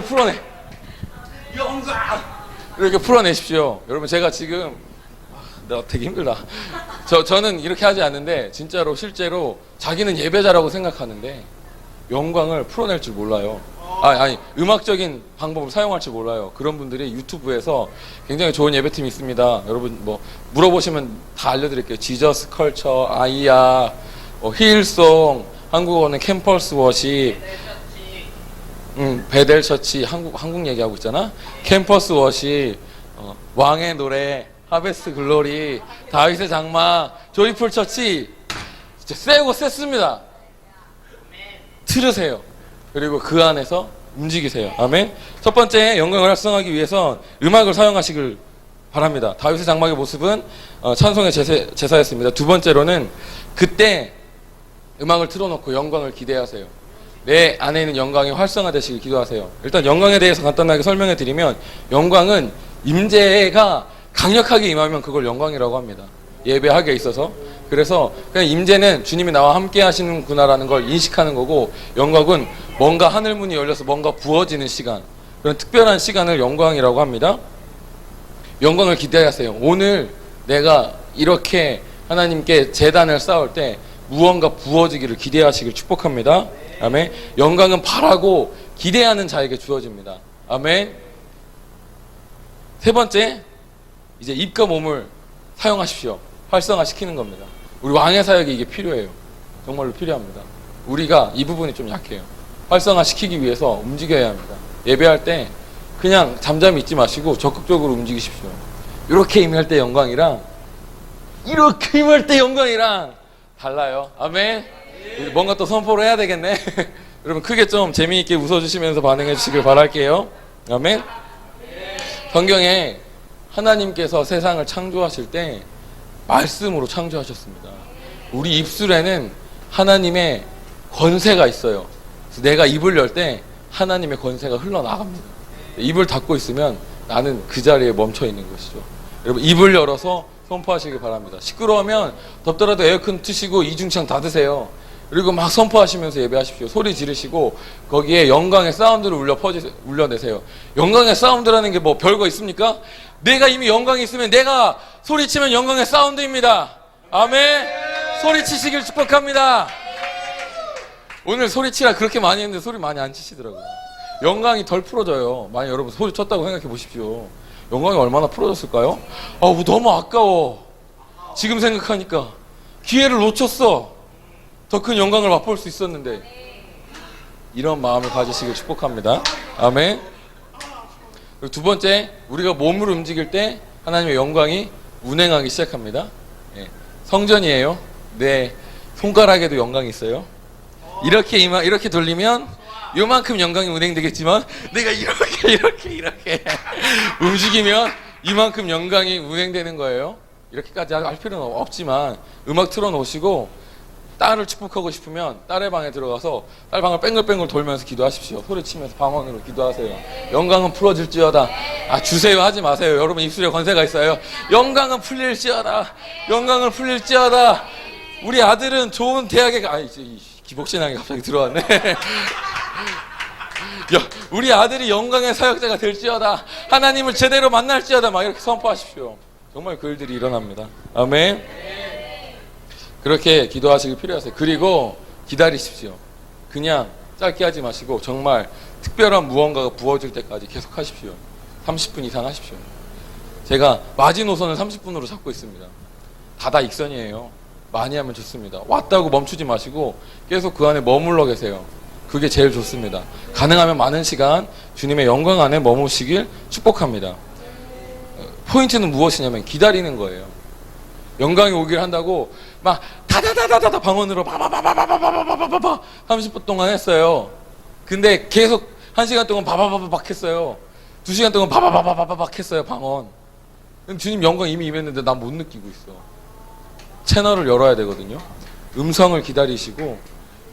S1: 풀어내. 영광 이렇게 풀어내십시오. 여러분 제가 지금 내가 되게 힘들다. 저는 이렇게 하지 않는데 진짜로 실제로 자기는 예배자라고 생각하는데 영광을 풀어낼 줄 몰라요. 아니 음악적인 방법을 사용할 줄 몰라요. 그런 분들이 유튜브에서 굉장히 좋은 예배팀이 있습니다. 여러분 뭐 물어보시면 다 알려드릴게요. 지저스 컬처, 아이야, 힐송, 한국어는 캠퍼스 워십, 베델 처치, 한국 얘기하고 있잖아. 캠퍼스 워십, 왕의 노래, 하베스트 글로리, 다윗의 장막, 조이풀 처치. 진짜 세고 셌습니다. 들으세요. 그리고 그 안에서 움직이세요. 아멘. 첫 번째 영광을 활성화하기 위해선 음악을 사용하시길 바랍니다. 다윗의 장막의 모습은 찬송의 제사였습니다. 두 번째로는 그때 음악을 틀어놓고 영광을 기대하세요. 내 안에 있는 영광이 활성화되시길 기도하세요. 일단 영광에 대해서 간단하게 설명해 드리면 영광은 임재가 강력하게 임하면 그걸 영광이라고 합니다. 예배하기에 있어서. 그래서 그냥 임재는 주님이 나와 함께 하시는구나라는 걸 인식하는 거고, 영광은 뭔가 하늘문이 열려서 뭔가 부어지는 시간, 그런 특별한 시간을 영광이라고 합니다. 영광을 기대하세요. 오늘 내가 이렇게 하나님께 제단을 쌓을 때 무언가 부어지기를 기대하시길 축복합니다. 아멘. 영광은 바라고 기대하는 자에게 주어집니다. 아멘. 세 번째, 이제 입과 몸을 사용하십시오. 활성화시키는 겁니다. 우리 왕의 사역이 이게 필요해요. 정말로 필요합니다. 우리가 이 부분이 좀 약해요. 활성화시키기 위해서 움직여야 합니다. 예배할 때 그냥 잠잠히 있지 마시고 적극적으로 움직이십시오. 이렇게 임할 때 영광이랑 이렇게 임할 때 영광이랑 달라요. 아멘. 우리 뭔가 또 선포를 해야 되겠네. 여러분 크게 좀 재미있게 웃어주시면서 반응해 주시길 바랄게요. 아멘. 성경에 하나님께서 세상을 창조하실 때 말씀으로 창조하셨습니다. 우리 입술에는 하나님의 권세가 있어요. 그래서 내가 입을 열 때 하나님의 권세가 흘러나갑니다. 입을 닫고 있으면 나는 그 자리에 멈춰 있는 것이죠. 여러분 입을 열어서 선포하시길 바랍니다. 시끄러우면 덥더라도 에어컨 트시고 이중창 닫으세요. 그리고 막 선포하시면서 예배하십시오. 소리 지르시고 거기에 영광의 사운드를 울려내세요. 영광의 사운드라는 게 뭐 별거 있습니까? 내가 이미 영광이 있으면 내가 소리치면 영광의 사운드입니다. 아멘. 소리치시길 축복합니다. 오늘 소리치라 그렇게 많이 했는데 소리 많이 안 치시더라고요. 영광이 덜 풀어져요. 만약 여러분 소리 쳤다고 생각해 보십시오. 영광이 얼마나 풀어졌을까요? 너무 아까워. 지금 생각하니까 기회를 놓쳤어. 더 큰 영광을 맛볼 수 있었는데. 이런 마음을 가지시길 축복합니다. 아멘. 그리고 두 번째, 우리가 몸을 움직일 때 하나님의 영광이 운행하기 시작합니다. 성전이에요. 내 손가락에도 영광이 있어요. 이렇게 돌리면 요만큼 영광이 운행되겠지만 내가 이렇게 움직이면 이만큼 영광이 운행되는 거예요. 이렇게까지 할 필요는 없지만 음악 틀어놓으시고 딸을 축복하고 싶으면 딸의 방에 들어가서 딸 방을 뺑글뺑글 돌면서 기도하십시오. 소리치면서 방언으로 기도하세요. 영광은 풀어질지어다. 주세요 하지 마세요. 여러분 입술에 권세가 있어요. 영광은 풀릴지어다. 영광을 풀릴지어다. 우리 아들은 좋은 대학에 기복신앙이 갑자기 들어왔네. 우리 아들이 영광의 사역자가 될지어다. 하나님을 제대로 만날지어다. 막 이렇게 선포하십시오. 정말 그 일들이 일어납니다. 아멘. 그렇게 기도하시길 필요하세요. 그리고 기다리십시오. 그냥 짧게 하지 마시고 정말 특별한 무언가가 부어질 때까지 계속 하십시오. 30분 이상 하십시오. 제가 마지노선을 30분으로 잡고 있습니다. 다다익선이에요. 많이 하면 좋습니다. 왔다고 멈추지 마시고 계속 그 안에 머물러 계세요. 그게 제일 좋습니다. 가능하면 많은 시간 주님의 영광 안에 머무시길 축복합니다. 포인트는 무엇이냐면 기다리는 거예요. 영광이 오길 한다고 막 다 다다다다다 방언으로 바바바바바바바바바바 30분 동안 했어요. 근데 계속 1시간 동안 바바바바박 했어요. 2시간 동안 바바바바바박 했어요, 방언. 주님 영광 이미 임했는데 난 못 느끼고 있어. 채널을 열어야 되거든요. 음성을 기다리시고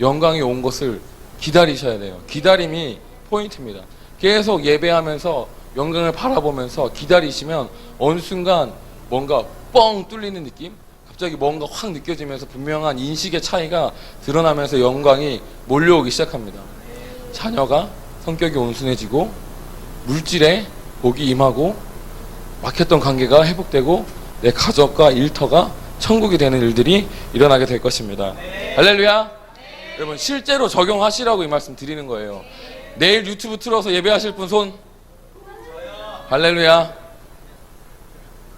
S1: 영광이 온 것을 기다리셔야 돼요. 기다림이 포인트입니다. 계속 예배하면서 영광을 바라보면서 기다리시면 어느 순간 뭔가 뻥 뚫리는 느낌? 갑자기 뭔가 확 느껴지면서 분명한 인식의 차이가 드러나면서 영광이 몰려오기 시작합니다. 자녀가 성격이 온순해지고 물질에 복이 임하고 막혔던 관계가 회복되고 내 가족과 일터가 천국이 되는 일들이 일어나게 될 것입니다. 할렐루야. 여러분 실제로 적용하시라고 이 말씀 드리는 거예요. 내일 유튜브 틀어서 예배하실 분 손. 할렐루야.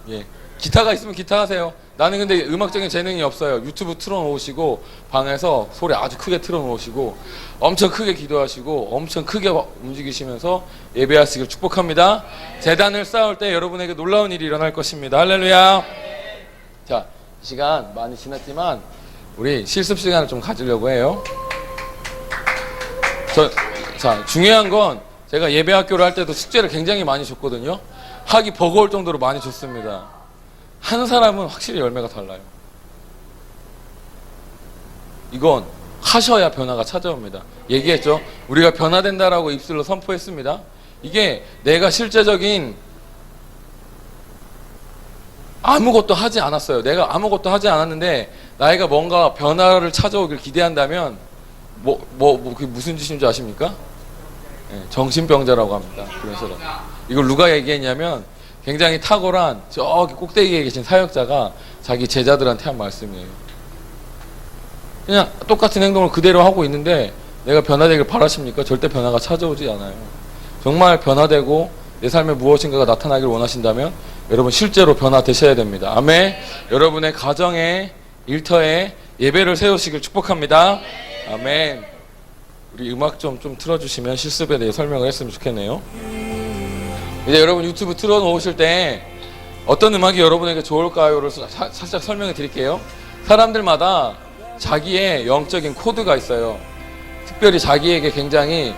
S1: 예. 기타가 있으면 기타 하세요. 나는 근데 음악적인 재능이 없어요. 유튜브 틀어놓으시고 방에서 소리 아주 크게 틀어놓으시고 엄청 크게 기도하시고 엄청 크게 움직이시면서 예배하시길 축복합니다. 제단을 쌓을 때 여러분에게 놀라운 일이 일어날 것입니다. 할렐루야. 자, 시간 많이 지났지만 우리 실습 시간을 좀 가지려고 해요. 자, 중요한 건 제가 예배학교를 할 때도 숙제를 굉장히 많이 줬거든요. 하기 버거울 정도로 많이 줬습니다. 한 사람은 확실히 열매가 달라요. 이건 하셔야 변화가 찾아옵니다. 얘기했죠. 우리가 변화된다라고 입술로 선포했습니다. 이게 내가 실제적인 아무것도 하지 않았어요. 내가 아무것도 하지 않았는데 나이가 뭔가 변화를 찾아오길 기대한다면 그게 무슨 짓인지 아십니까? 네, 정신병자라고 합니다. 그래서 이걸 누가 얘기했냐면 굉장히 탁월한 저기 꼭대기에 계신 사역자가 자기 제자들한테 한 말씀이에요. 그냥 똑같은 행동을 그대로 하고 있는데 내가 변화되길 바라십니까? 절대 변화가 찾아오지 않아요. 정말 변화되고 내 삶에 무엇인가가 나타나길 원하신다면 여러분 실제로 변화되셔야 됩니다. 아멘. 여러분의 가정에 일터에 예배를 세우시길 축복합니다. 아멘. 우리 음악 좀 틀어주시면 실습에 대해 설명을 했으면 좋겠네요. 이제 여러분 유튜브 틀어놓으실 때 어떤 음악이 여러분에게 좋을까요를 살짝 설명해 드릴게요. 사람들마다 자기의 영적인 코드가 있어요. 특별히 자기에게 굉장히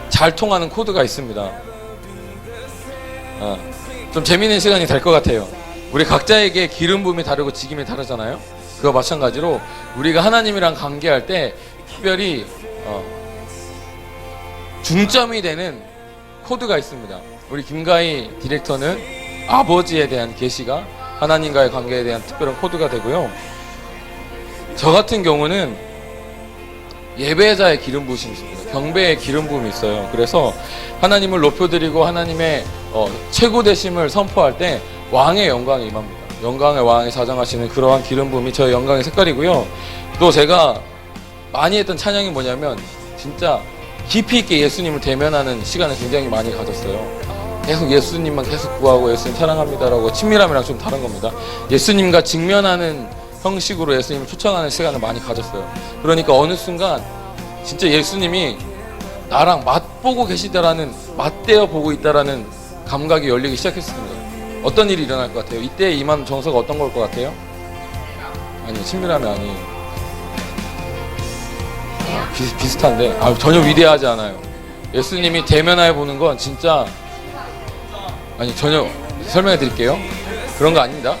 S1: 잘 통하는 코드가 있습니다. 좀 재미있는 시간이 될 것 같아요. 우리 각자에게 기름 부음이 다르고 직임이 다르잖아요. 그와 마찬가지로 우리가 하나님이랑 관계할 때 특별히 중점이 되는 코드가 있습니다. 우리 김가희 디렉터는 아버지에 대한 계시가 하나님과의 관계에 대한 특별한 코드가 되고요. 저 같은 경우는 예배자의 기름 부으심이 있습니다. 경배의 기름 부음이 있어요. 그래서 하나님을 높여드리고 하나님의 최고 되심을 선포할 때 왕의 영광이 임합니다. 영광의 왕이 자정하시는 그러한 기름 부음이 저의 영광의 색깔이고요. 또 제가 많이 했던 찬양이 뭐냐면 진짜 깊이 있게 예수님을 대면하는 시간을 굉장히 많이 가졌어요. 계속 예수님만 계속 구하고 예수님 사랑합니다라고 친밀함이랑 좀 다른 겁니다. 예수님과 직면하는 형식으로 예수님을 초청하는 시간을 많이 가졌어요. 그러니까 어느 순간 진짜 예수님이 나랑 맞보고 계시다라는, 맞대어 보고 있다라는 감각이 열리기 시작했습니다. 어떤 일이 일어날 것 같아요? 이때 임한 정서가 어떤 걸 것 같아요? 아니, 친밀함이 아니에요. 비슷한데 전혀 위대하지 않아요. 예수님이 대면하여 보는 건 진짜 전혀 설명해 드릴게요. 그런 거 아닙니다.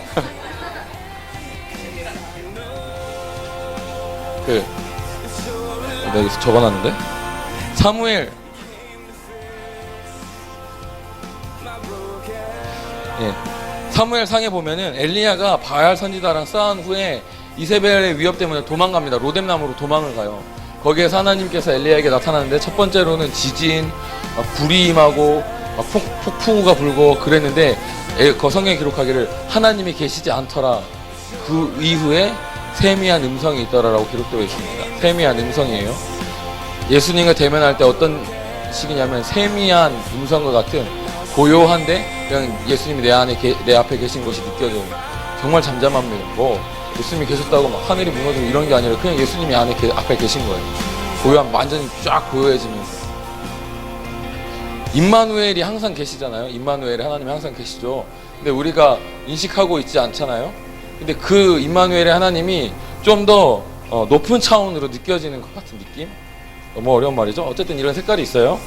S1: 내가 여기서 적어놨는데 사무엘 사무엘 상에 보면은 엘리야가 바알 선지자랑 싸운 후에 이세벨의 위협 때문에 도망갑니다. 로뎀나무로 도망을 가요. 거기에서 하나님께서 엘리야에게 나타나는데 첫 번째로는 지진, 불이 임하고 폭풍우가 불고 그랬는데 그 성경에 기록하기를 하나님이 계시지 않더라. 그 이후에 세미한 음성이 있더라라고 기록되어 있습니다. 세미한 음성이에요. 예수님과 대면할 때 어떤 식이냐면 세미한 음성과 같은 고요한데 그냥 예수님이 내 앞에 계신 것이 느껴져요. 정말 잠잠합니다. 예수님이 계셨다고 막 하늘이 무너지고 이런 게 아니라 그냥 예수님이 앞에 계신 거예요. 고요한, 완전히 쫙 고요해지면서. 임마누엘이 항상 계시잖아요. 임마누엘이 하나님이 항상 계시죠. 근데 우리가 인식하고 있지 않잖아요. 근데 그 임마누엘의 하나님이 좀 더 높은 차원으로 느껴지는 것 같은 느낌? 너무 어려운 말이죠. 어쨌든 이런 색깔이 있어요.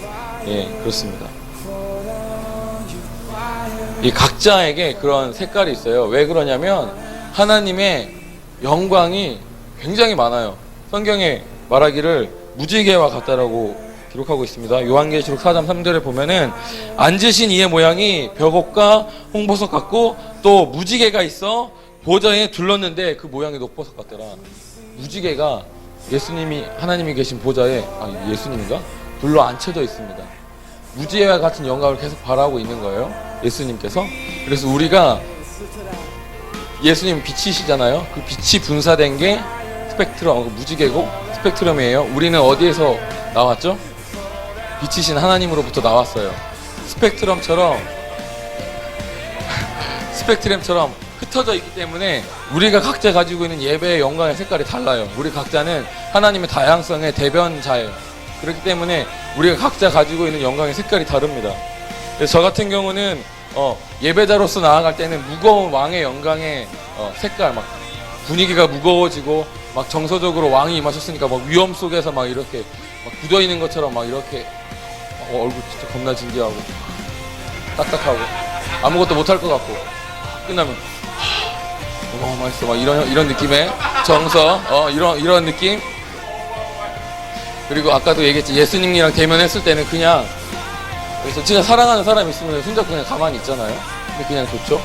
S1: 예, 그렇습니다. 이 각자에게 그런 색깔이 있어요. 왜 그러냐면 하나님의 영광이 굉장히 많아요. 성경에 말하기를 무지개와 같다라고 기록하고 있습니다. 요한계시록 4장 3절에 보면은 앉으신 이의 모양이 벽옥과 홍보석 같고 또 무지개가 있어 보좌에 둘렀는데 그 모양이 녹보석 같더라. 무지개가 예수님이 하나님이 계신 보좌에 예수님인가? 둘러 앉혀져 있습니다. 무지개와 같은 영광을 계속 바라고 있는 거예요. 예수님께서. 그래서 우리가 예수님 빛이시잖아요. 그 빛이 분사된 게 스펙트럼, 무지개고 스펙트럼이에요. 우리는 어디에서 나왔죠? 빛이신 하나님으로부터 나왔어요. 스펙트럼처럼 흩어져 있기 때문에 우리가 각자 가지고 있는 예배의 영광의 색깔이 달라요. 우리 각자는 하나님의 다양성의 대변자예요. 그렇기 때문에 우리가 각자 가지고 있는 영광의 색깔이 다릅니다. 그래서 저 같은 경우는 예배자로서 나아갈 때는 무거운 왕의 영광의 색깔, 막 분위기가 무거워지고 막 정서적으로 왕이 임하셨으니까 막 위험 속에서 막 이렇게 막 굳어 있는 것처럼 막 이렇게 얼굴 진짜 겁나 진지하고 딱딱하고 아무것도 못할 것 같고 끝나면 맛있어 막 이런 느낌의 정서 이런 느낌. 그리고 아까도 얘기했지, 예수님이랑 대면했을 때는 그냥, 그래서 진짜 사랑하는 사람이 있으면 손잡고 그냥 가만히 있잖아요. 근데 그냥 좋죠.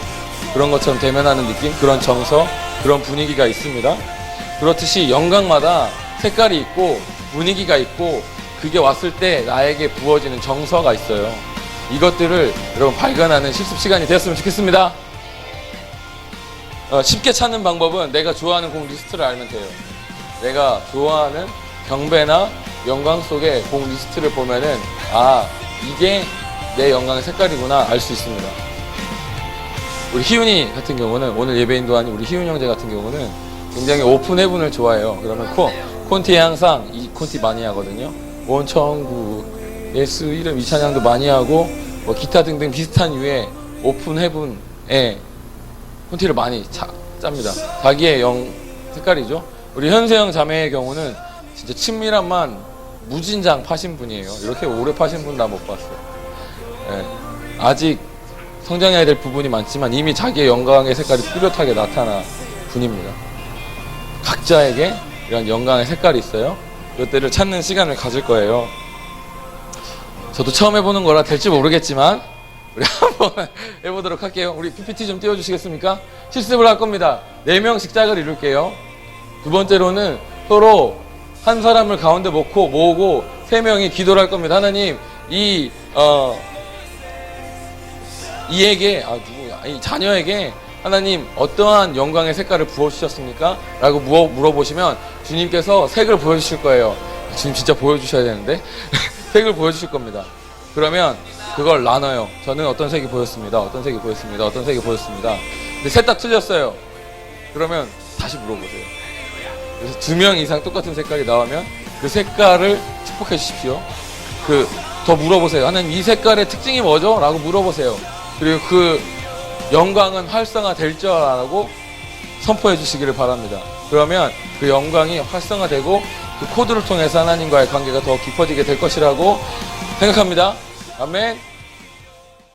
S1: 그런 것처럼 대면하는 느낌, 그런 정서, 그런 분위기가 있습니다. 그렇듯이 영광마다 색깔이 있고 분위기가 있고 그게 왔을 때 나에게 부어지는 정서가 있어요. 이것들을 여러분 발견하는 실습 시간이 되었으면 좋겠습니다. 쉽게 찾는 방법은 내가 좋아하는 곡 리스트를 알면 돼요. 내가 좋아하는 경배나 영광 속의 곡 리스트를 보면은 이게 내 영광의 색깔이구나 알 수 있습니다. 우리 희윤이 같은 경우는, 오늘 예배인도 아닌 우리 희윤 형제 같은 경우는 굉장히 오픈 헤븐을 좋아해요. 그러면 콘티에 항상 이 콘티 많이 하거든요. 원천구, 예수 이름 이 찬양도 많이 하고 뭐 기타 등등 비슷한 유의 오픈 헤븐에 콘티를 많이 짭니다. 자기의 영 색깔이죠. 우리 현세형 자매의 경우는 진짜 친밀함만 무진장 파신 분이에요. 이렇게 오래 파신 분 나 못 봤어요. 예. 아직 성장해야 될 부분이 많지만 이미 자기의 영광의 색깔이 뚜렷하게 나타난 분입니다. 각자에게 이런 영광의 색깔이 있어요. 이것들을 찾는 시간을 가질 거예요. 저도 처음 해보는 거라 될지 모르겠지만 우리 한번 해보도록 할게요. 우리 PPT 좀 띄워주시겠습니까? 실습을 할 겁니다. 4명씩 짝을 이룰게요. 두 번째로는 서로 한 사람을 가운데 모으고 3명이 기도를 할 겁니다. 하나님, 이 자녀에게 하나님 어떠한 영광의 색깔을 부어주셨습니까? 라고 물어보시면 주님께서 색을 보여주실 거예요. 주님 진짜 보여주셔야 되는데 색을 보여주실 겁니다. 그러면 그걸 나눠요. 저는 어떤 색이 보였습니다. 어떤 색이 보였습니다. 어떤 색이 보였습니다. 근데 셋 다 틀렸어요. 그러면 다시 물어보세요. 그래서 2명 이상 똑같은 색깔이 나오면 그 색깔을 축복해 주십시오. 더 물어보세요. 하나님 이 색깔의 특징이 뭐죠? 라고 물어보세요. 그리고 그 영광은 활성화될 줄 알고 선포해 주시기를 바랍니다. 그러면 그 영광이 활성화되고 그 코드를 통해서 하나님과의 관계가 더 깊어지게 될 것이라고 생각합니다. 아멘.